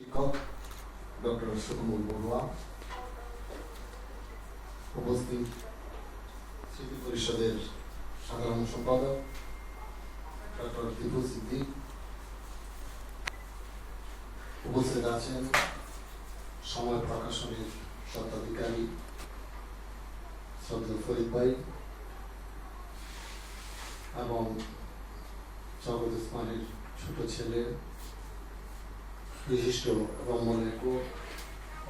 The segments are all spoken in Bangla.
শিক্ষক ডক্টর সুকমল বড়ুয়া, উপস্থিত স্মৃতি পরিষদের সাধারণ সম্পাদক ডক্টর দীপু সিদ্দিক, উপস্থিত আছেন সময় প্রকাশনের স্বত্বাধিকারী শ্রদ্ধেয় ফরিদ ভাই এবং জগৎ উসমানের ছোট ছেলে বিশিষ্ট রম্যলেখক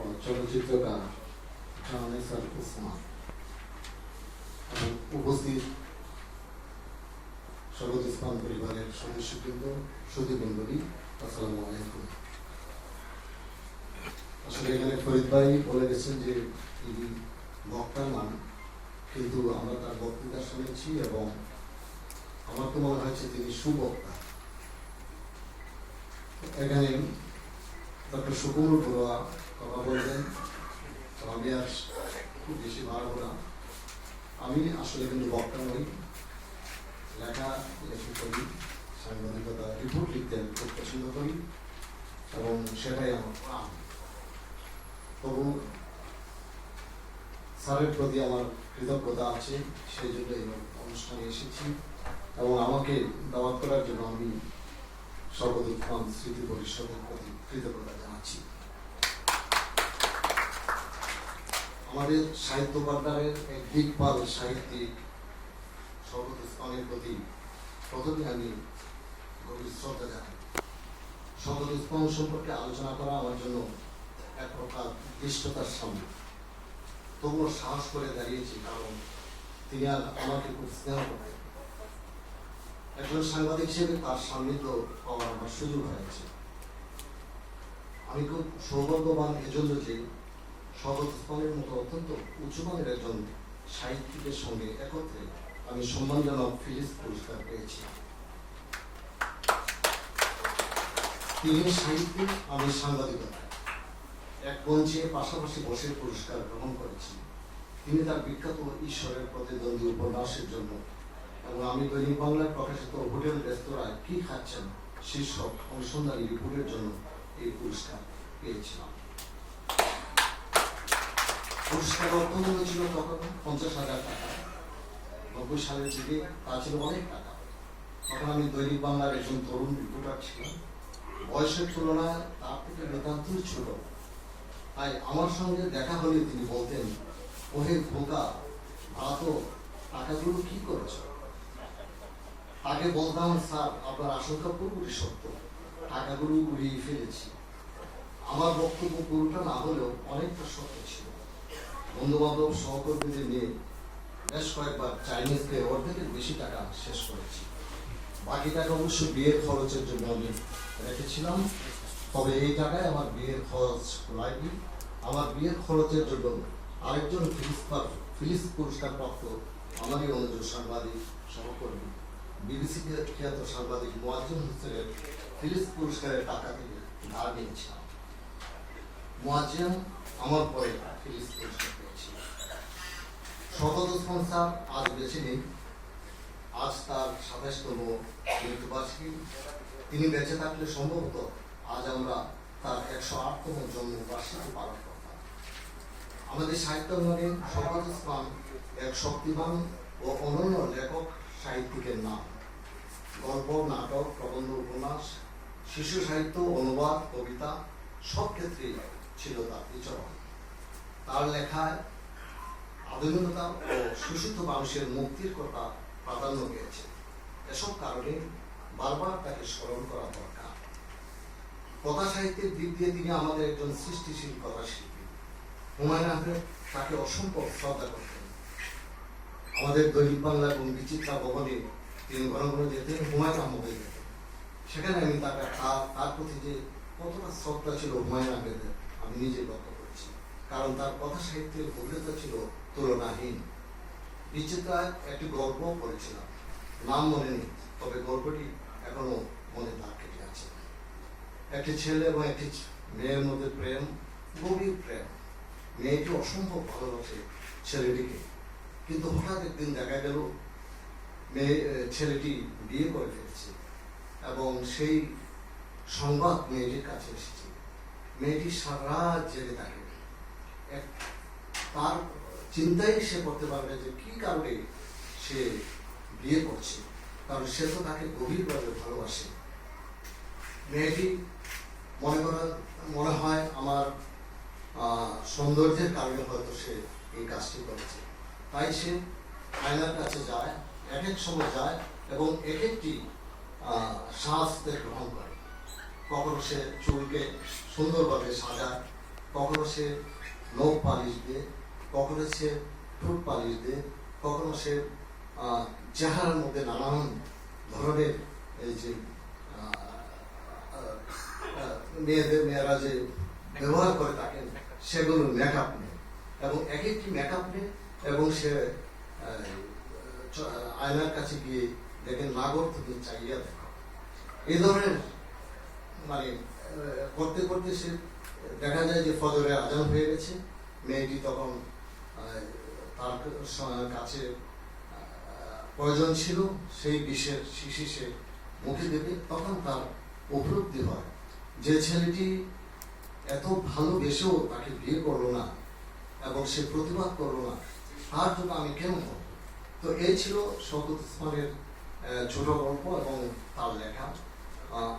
ও চলচ্চিত্রকার জাহানেসার উসমান এবং উপস্থিত জগৎ উসমান পরিবারের সদস্যবৃন্দ, সুধীমণ্ডলী, আসসালামু আলাইকুম। আসলে এখানে ফরিদ ভাই বলে গেছেন যে তিনি বক্তার নাম, কিন্তু আমরা তার বক্তৃতা শুনেছি এবং আমার তো মনে হয়েছে তিনি সুবক্তা। এখানে ডক্টর সুকমল বড়ুয়া কথা বলবেন, আমি আর খুব বেশি বাড়াবো না। আমি আসলে কিন্তু বক্তা নই, লেখা করি, সাংবাদিকতা রিপোর্ট লিখতে আমি খুব পছন্দ করি এবং সেটাই আমার প্রাণ। তবু স্যারের প্রতি আমার কৃতজ্ঞতা আছে, সেই জন্য এই অনুষ্ঠানে এসেছি এবং আমাকে দাওয়াত করার জন্য আমি জগৎ উসমান স্মৃতি পরিষদের প্রতি কৃতজ্ঞতা জানাচ্ছি। আমাদের সাহিত্য ভান্ডারের এক দিকপাল সাহিত্যিক জগৎ উসমানের প্রতি প্রথমে আমি গভীর শ্রদ্ধা জানাই। জগৎ উসমান সম্পর্কে আলোচনা করা আমার জন্য এক প্রকার দৃষ্টতার সামনে, তবুও সাহস করে দাঁড়িয়েছি, কারণ তিনি আর আমাকে খুব স্নেহ করেন। একজন সাংবাদিক হিসেবে তার সান্নিধ্য পাওয়ার আমার সুযোগ হয়েছে। আমি খুব সৌভাগ্যবান এজন্য যে জগৎ উসমানের মতো অত্যন্ত উচ্চমানের একজন সাহিত্যিকের সঙ্গে একত্রে আমি সম্মানজনক ফিলিস পুরস্কার পেয়েছি। তিনি সাহিত্যিক, আমি সাংবাদিকতা, এক মঞ্চে পাশাপাশি বসে পুরস্কার গ্রহণ করেছি। তিনি তার বিখ্যাত ঈশ্বরের প্রতিদ্বন্দ্বী উপন্যাসের জন্য এবং আমি দৈনিক বাংলায় প্রকাশিত হোটেল রেস্তোরাঁয় কি খাচ্ছেন শীর্ষক অনুসন্ধানী রিপোর্টের জন্য এই পুরস্কার পেয়েছিলাম। পুরস্কার অর্থমূল্য ছিল তখন 50,000 টাকা। 90 সালের দিকে তা ছিল অনেক টাকা। তখন আমি দৈনিক বাংলার একজন তরুণ রিপোর্টার ছিলাম, বয়সের তুলনায় তার থেকে নিতান্তই ছোট। তাই আমার সঙ্গে দেখা হলে তিনি বলতেন, ওহে খোকা, ভালো টাকাগুলো কি করেছ? তাকে বলতাম, স্যার আপনার আশঙ্কা পুরোপুরি সত্য, টাকাগুলো উড়িয়ে ফেলেছি। আমার বক্তব্য পুরোটা না হলেও অনেকটা সত্য ছিল। বন্ধু বান্ধব সহকর্মীদের নিয়ে বেশ কয়েকবার চাইনিজ খেয়ে অর্ধেকের বেশি টাকা শেষ করেছি। বাকি টাকা অবশ্য বিয়ের খরচের জন্য আমি রেখেছিলাম, তবে এই টাকায় আমার বিয়ের খরচ লাগবে। আমার বিয়ের খরচের জন্য আরেকজন ফিলিস পুরস্কার প্রাপ্ত আমারই অনুযোগ সাংবাদিক সহকর্মী বিবিসি খ্যাত সাংবাদিক মুয়াজ্জম হোসেনের ফিলিস পুরস্কারের টাকা থেকে ধার নিয়েছিলাম। মুয়াজ্জম আমার পরে ফিলিস পুরস্কার পেয়েছিল। জগৎ উসমান স্যার আজ বেঁচে নেই, আজ তার 27তম মৃত্যুবার্ষিকী। তিনি বেঁচে থাকলে সম্ভবত আজ আমরা তার 108তম জন্মবার্ষিকী পালন করতাম। আমাদের সাহিত্যাঙ্গনে জগৎ উসমান এক শক্তিমান ও অনন্য লেখক সাহিত্যিকের নাম। গল্প, নাটক, প্রবন্ধ, উপন্যাস, শিশু সাহিত্য, অনুবাদ, কবিতা সব ক্ষেত্রেই ছিল তার বিচরণ। তার লেখায় আধুনিকতা ও শোষিত মানুষের মুক্তির কথা প্রাধান্য পেয়েছে। এসব কারণে বারবার তাকে স্মরণ করা দরকার। কথা সাহিত্যের দিক দিয়ে তিনি আমাদের একজন সৃষ্টিশীল কথা শিল্পী। হুমায়ুন আহমেদ তাকে অসম্ভব শ্রদ্ধা করতেন। আমাদের দৈনিক বাংলা এবং বিচিত্রা ভবনে তিনি ঘন ঘন যেতেন, হুমায়ুন আহমেদের যেতেন। সেখানে আমি তার প্রতি যে কতটা শ্রদ্ধা ছিল হুমায়ুন আহমেদের আমি নিজে লক্ষ্য করেছি, কারণ তার কথা সাহিত্যের গভীরতা ছিল তুলনাহীন। বিচিত্রায় একটি গল্প পড়েছিলাম, নাম মনে নেই, তবে গল্পটি এখনো মনে দাগ কেটে আছে। একটি ছেলে এবং একটি মেয়ের মধ্যে প্রেম, গভীর প্রেম। মেয়েটি অসম্ভব ভালোবাসে ছেলেটিকে, কিন্তু হঠাৎ একদিন দেখা গেল ছেলেটি বিয়ে করে ফেলেছে এবং সেই সংবাদ মেয়েটির কাছে এসেছে। মেয়েটি সারা রাত জেগে থাকে। তার চিন্তাই সে করতে পারবে যে কি কারণে সে বিয়ে করছে, কারণ সে তো তাকে গভীরভাবে ভালোবাসে। মেয়েটি মনে হয় আমার সৌন্দর্যের কারণে হয়তো সে এই কাজটি করেছে। তাই সে আয়নার কাছে যায়, এক এক সময় যায় এবং এক একটি সাজতে গ্রহণ করে। কখনো সে চুলকে সুন্দরভাবে সাজায়, কখনো সে নখ পালিশ দিয়ে, কখনো সে ঠোঁট পালিশ দিয়ে, কখনো সে চেহারার মধ্যে নানান ধরনের এই যে মেয়েরা যে ব্যবহার করে থাকেন সেগুলো মেকআপ নেয় এবং এক একটি মেকআপ নেয় এবং সে আয়নার কাছে গিয়ে দেখেন নাগর তুমি চাইয়া দেখো। এই ধরনের মানে করতে করতে সে দেখা যায় যে ফজরে আজান হয়ে গেছে। মেয়েটি তখন তার কাছে প্রয়োজন ছিল সেই বিষের শিশি সে মুখে দেবে। তখন তার উপলব্ধি হয় যে ছেলেটি এত ভালোবেসেও তাকে বিয়ে করলো না এবং সে প্রতিবাদ করলো না, তার জন্য আমি কেন করব। তো এই ছিল শওকত ওসমানের ছোট গল্প এবং তার লেখা।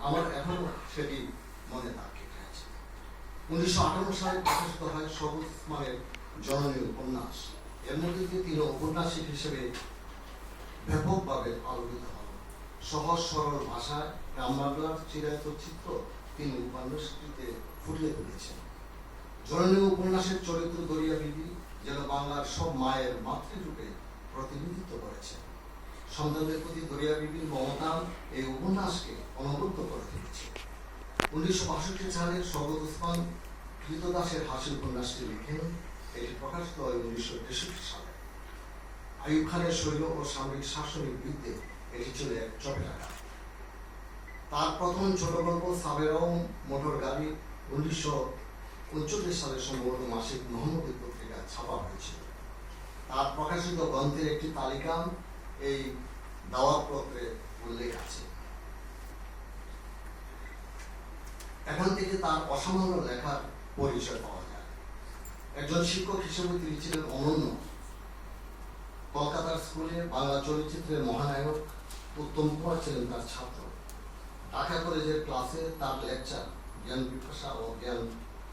আমার এখনো সেটি মনে থাকে। 1958 সালে প্রকাশিত হয় শওকত ওসমানের জননী উপন্যাস। এর মধ্যে দিয়ে তিনি ঔপন্যাসিক হিসেবে ব্যাপকভাবে আলোকিত হন। সহজ সরল ভাষায় গ্রামবাংলার চিরায়ত চিত্র তিনি উপন্যাসটিতে ফুটিয়ে তুলেছেন। জননী উপন্যাসের চরিত্র দরিয়া বিবি যেন বাংলার সব মায়ের মাতৃরূপে প্রতিনিধিত্ব করেছেন। সন্তানদের প্রতি দরিয়া বিবির মমতা এই উপন্যাসকে অনবদ্য করে তুলেছে। 1962 সালে শওকত ওসমান কৃতদাসের হাসি উপন্যাসটি লিখেন। এটি প্রকাশিত হয় 1963 সালে। আইয়ুব খানের শৈল ও সামরিক শাসনের বিরুদ্ধে এটি ছিল এক চপেটাঘাত। তার প্রথম ছোট গল্প সাবেরাও মোটর গাড়ি 1939 সালে সম্ভবত মাসিক মোহাম্মদী পত্রিকায় ছাপা হয়েছিল। তার প্রকাশিত গ্রন্থের একটি তালিকা এই দাওয়াতপত্রে উল্লেখ আছে। এখান থেকে তার অসামান্য লেখার পরিচয় পাওয়া যায়। একজন শিক্ষক হিসেবে তিনি ছিলেন অনন্য। কলকাতার স্কুলে বাংলা চলচ্চিত্রের মহানায়ক উত্তম কুমার ছিলেন তার ছাত্র। ঢাকা কলেজের ক্লাসে তার লেকচার জ্ঞান পিপাসা ও জ্ঞান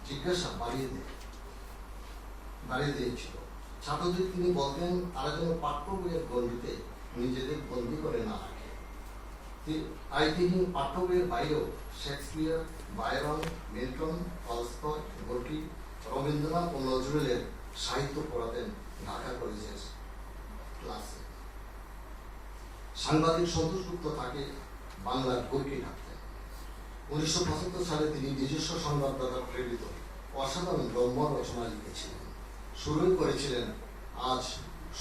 জিজ্ঞাসা বাড়িয়ে দিয়েছিল। ছাত্রদের তিনি বলতেন তারা যেন পাঠ্য বইয়ের গণ্ডিতে নিজেদের বন্দী করে না রাখে। তাই তিনি পাঠ্য বইয়ের বাইরেও Shakespeare, Byron, Milton, Tolstoy, Gorky, Rabindranath ও নজরুলের সাহিত্য পড়াতেন ঢাকা কলেজের ক্লাসে। সাংবাদিক সন্তোষ গুপ্ত তাকে বাংলার গোর্কি ডাকতেন। 1975 সালে তিনি নিজস্ব সংবাদদাতা প্রেরিত অসাধারণ গ্রন্থ রচনা লিখেছিলেন। শুরুই করেছিলেন আজ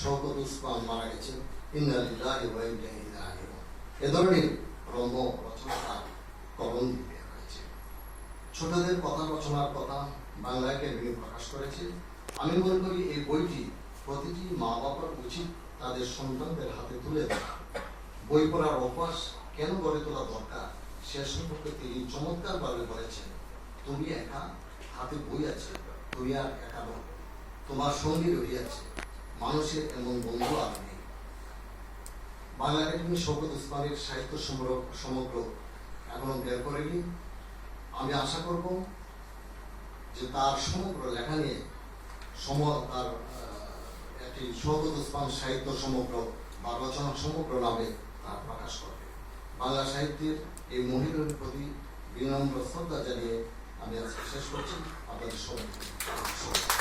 শওকত ওসমান মারা গেছেন, ইন্না লিল্লাহি ওয়া ইন্না ইলাইহি রাজিউন। এ ধরনের গ্রন্থ রচনা তার কলম দিয়ে হয়েছে। ছোটদের কথা রচনার কথা বাংলা একাডেমি প্রকাশ করেছে। আমি মনে করি এই বইটি প্রতিটি মা বাবার উচিত তাদের সন্তানদের হাতে তুলে দেওয়া। বই পড়ার অভ্যাস কেন গড়ে তোলা দরকার সে সম্পর্কে তিনি চমৎকারভাবে বলেছেন। তুমি একা, হাতে বই আছে, তুমি আর একা নও, তোমার সঙ্গী রহিয়াছে, মানুষের এমন বন্ধু আর নেই। বাংলা একাডেমি শওকত ওসমানের সাহিত্য সমগ্র এখনো বের করেনি। আমি আশা করব যে তার সমগ্র লেখা নিয়ে তার একটি শওকত ওসমান সাহিত্য সমগ্র বা রচনা সমগ্র নামে তার প্রকাশ করবে। বাংলা সাহিত্যের এই মহিলার প্রতি বিনম্র শ্রদ্ধা জানিয়ে আমি আজকে শেষ করছি। আপনাদের সবাই